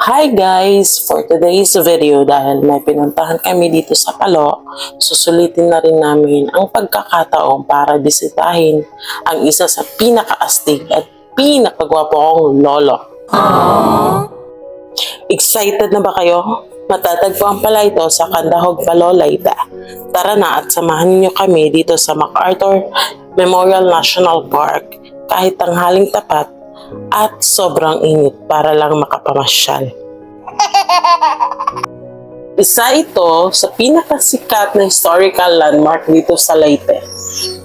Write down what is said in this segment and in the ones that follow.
Hi guys! For today's video, dahil may pinuntahan kami dito sa Palo, susulitin na rin namin ang pagkakataon para bisitahin ang isa sa pinakaastig at pinakagwapo kong lolo. Aww. Excited na ba kayo? Matatagpuan pala ito sa Candahog, Palo, Leyte. Tara na at samahan niyo kami dito sa MacArthur Memorial National Park kahit tanghaling tapat at sobrang init para lang makapamasyal. Isa ito sa pinakasikat na historical landmark dito sa Leyte.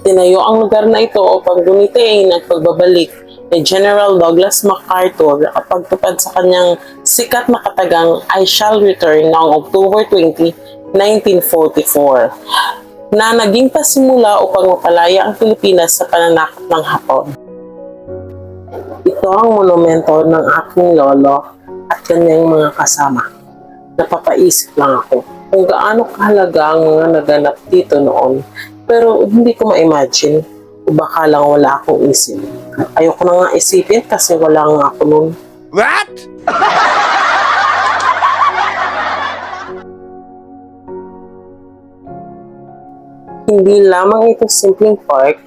Tinayo ang lugar na ito upang gunitain ang pagbabalik ni General Douglas MacArthur at pagtupad sa kanyang sikat na katagang I Shall Return noong October 20, 1944 na naging pasimula upang mapalaya ang Pilipinas sa pananakop ng Hapon. Ito ang monumento ng aking lolo at kanyang mga kasama. Napapaisip lang ako kung gaano kahalaga ang mga naganap dito noon, pero hindi ko ma-imagine o baka lang wala akong isip. Ayoko na nga isipin kasi wala nga ako noon. What? Hindi lamang ito simpleng park,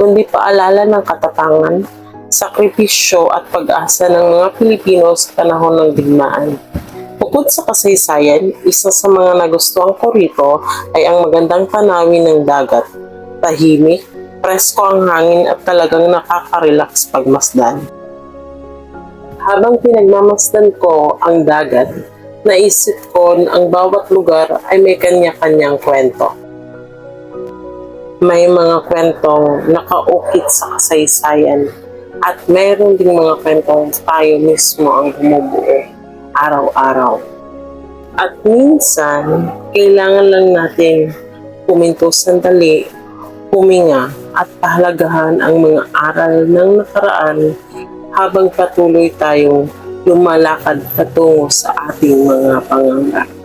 kundi paalala ng katapangan, sakripisyo at pag-asa ng mga Pilipino sa panahon ng digmaan. Bukod sa kasaysayan, isa sa mga nagustuhan ko rito ay ang magandang tanawin ng dagat. Tahimik, presko ang hangin at talagang nakaka-relax pagmasdan. Habang pinagmamasdan ko ang dagat, naisip ko na ang bawat lugar ay may kanya-kanyang kwento. May mga kwentong nakaukit sa kasaysayan at mayroon ding mga kwentong tayo mismo ang bumubuo araw-araw. At minsan, kailangan lang natin puminto sandali, huminga at pahalagahan ang mga aral ng nakaraan habang patuloy tayong lumalakad patungo sa ating mga pangarap.